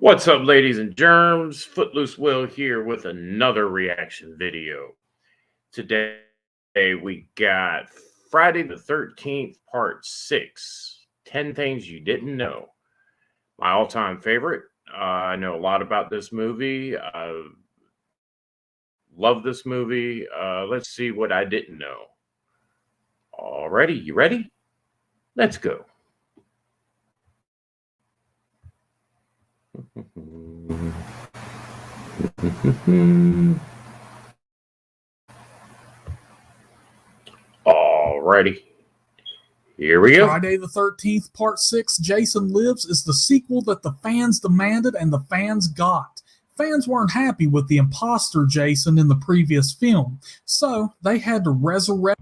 What's up, ladies and germs? Footloose Will here with another reaction video. Today we got Friday the 13th, part 6, 10 Things You Didn't Know. My all-time favorite. I know a lot about this movie. I love this movie. Let's see what I didn't know. Alrighty, you ready? Let's go. Alrighty, here we go. Friday the 13th, Part 6, Jason Lives is the sequel that the fans demanded and the fans got. Fans weren't happy with the imposter Jason in the previous film, so they had to resurrect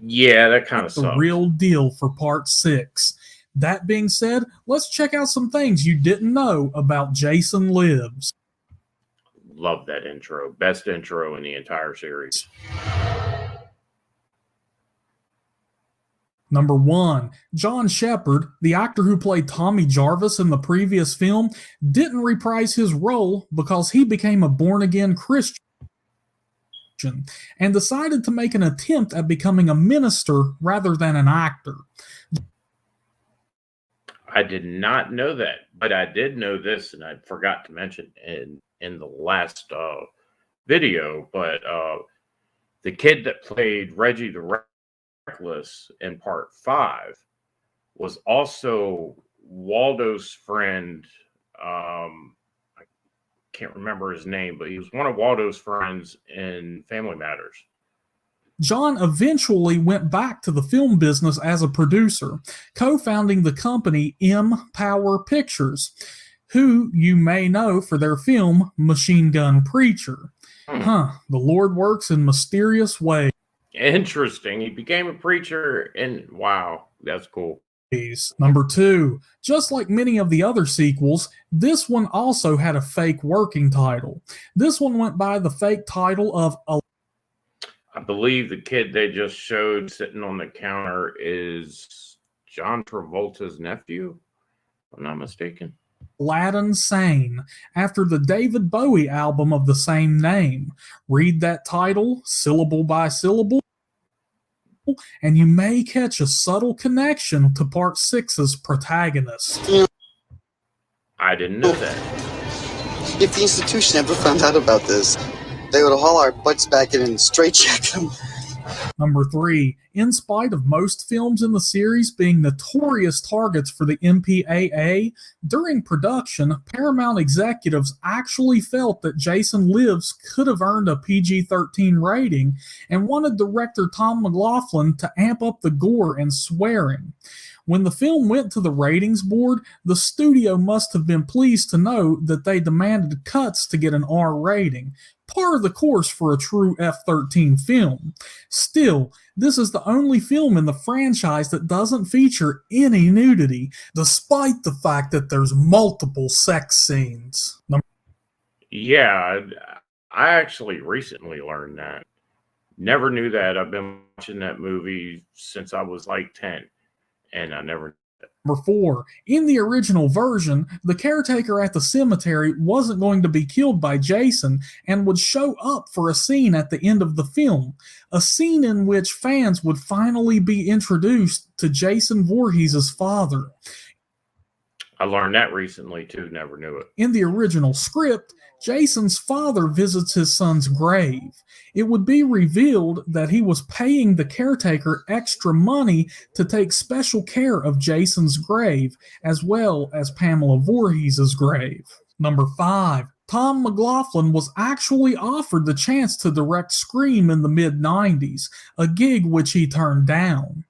that kind of the sucks. real deal for Part 6. That being said, let's check out some things you didn't know about Jason Lives. Love that intro. Best intro in the entire series. Number 1, John Shepard, the actor who played Tommy Jarvis in the previous film, didn't reprise his role because he became a born-again Christian and decided to make an attempt at becoming a minister rather than an actor. I did not know that, but I did know this, and I forgot to mention in the last video, but the kid that played Reggie the Reckless in part 5 was also Waldo's friend. I can't remember his name, but he was one of Waldo's friends in Family Matters. John eventually went back to the film business as a producer, co-founding the company M Power Pictures, who you may know for their film Machine Gun Preacher. The Lord works in mysterious ways. Interesting. He became a preacher, and wow, that's cool. Number 2, just like many of the other sequels, this one also had a fake working title. This one went by the fake title of I believe the kid they just showed sitting on the counter is John Travolta's nephew, if I'm not mistaken. Aladdin Sane, after the David Bowie album of the same name. Read that title, syllable by syllable, and you may catch a subtle connection to Part 6's protagonist. I didn't know that. If the institution ever found out about this, they would haul our butts back in and straight-check them. Number 3, in spite of most films in the series being notorious targets for the MPAA, during production, Paramount executives actually felt that Jason Lives could have earned a PG-13 rating and wanted director Tom McLaughlin to amp up the gore and swearing. When the film went to the ratings board, the studio must have been pleased to know that they demanded cuts to get an R rating, par the course for a true F-13 film. Still, this is the only film in the franchise that doesn't feature any nudity, despite the fact that there's multiple sex scenes. Yeah, I actually recently learned that. Never knew that. I've been watching that movie since I was like 10. And I never. Number 4, in the original version, the caretaker at the cemetery wasn't going to be killed by Jason and would show up for a scene at the end of the film, a scene in which fans would finally be introduced to Jason Voorhees' father. I learned that recently too, never knew it. In the original script, Jason's father visits his son's grave. It would be revealed that he was paying the caretaker extra money to take special care of Jason's grave, as well as Pamela Voorhees' grave. Number 5, Tom McLaughlin was actually offered the chance to direct Scream in the mid-90s, a gig which he turned down.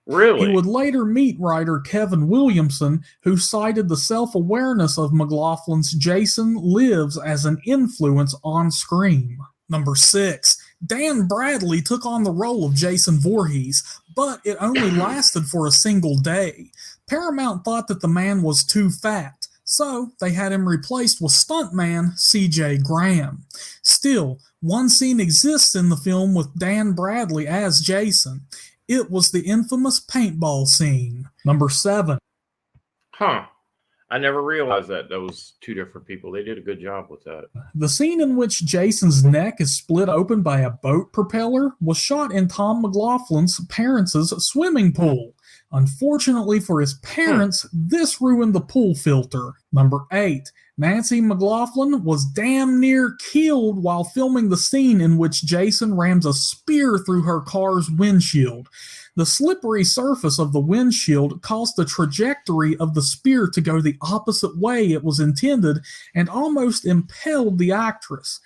Really? He would later meet writer Kevin Williamson, who cited the self-awareness of McLaughlin's Jason Lives as an influence on Scream. Number 6, Dan Bradley took on the role of Jason Voorhees, but it only lasted for a single day. Paramount thought that the man was too fat, so they had him replaced with stuntman C.J. Graham. Still, one scene exists in the film with Dan Bradley as Jason. It was the infamous paintball scene. Number 7. I I never realized that those two different people. They did a good job with that. The scene in which Jason's neck is split open by a boat propeller was shot in Tom McLaughlin's parents' swimming pool. Unfortunately for his parents, this ruined the pool filter. Number 8. Nancy McLaughlin was damn near killed while filming the scene in which Jason rams a spear through her car's windshield. The slippery surface of the windshield caused the trajectory of the spear to go the opposite way it was intended and almost impaled the actress.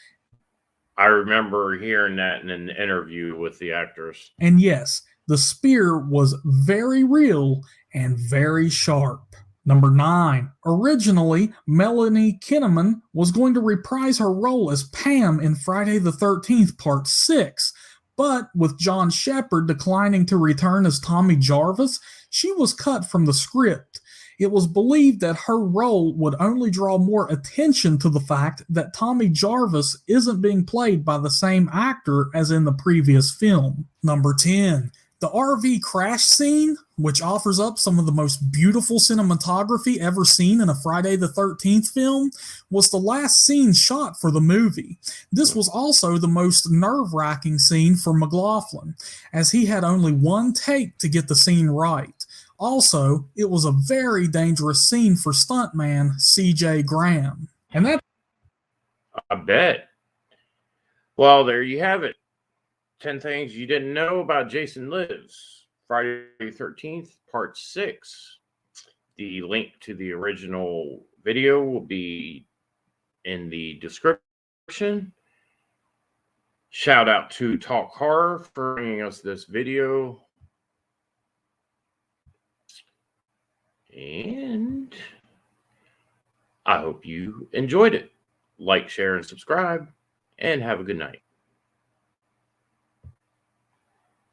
I remember hearing that in an interview with the actress. And yes, the spear was very real and very sharp. Number 9. Originally, Melanie Kinnaman was going to reprise her role as Pam in Friday the 13th Part 6. But with John Shepard declining to return as Tommy Jarvis, she was cut from the script. It was believed that her role would only draw more attention to the fact that Tommy Jarvis isn't being played by the same actor as in the previous film. Number 10. The RV crash scene, which offers up some of the most beautiful cinematography ever seen in a Friday the 13th film, was the last scene shot for the movie. This was also the most nerve-wracking scene for McLaughlin, as he had only one take to get the scene right. Also, it was a very dangerous scene for stuntman C.J. Graham. And that, I bet. Well, there you have it. 10 things you didn't know about Jason Lives. Friday the 13th, Part 6. The link to the original video will be in the description. Shout out to Talk Horror for bringing us this video. And I hope you enjoyed it. Like, share, and subscribe. And have a good night.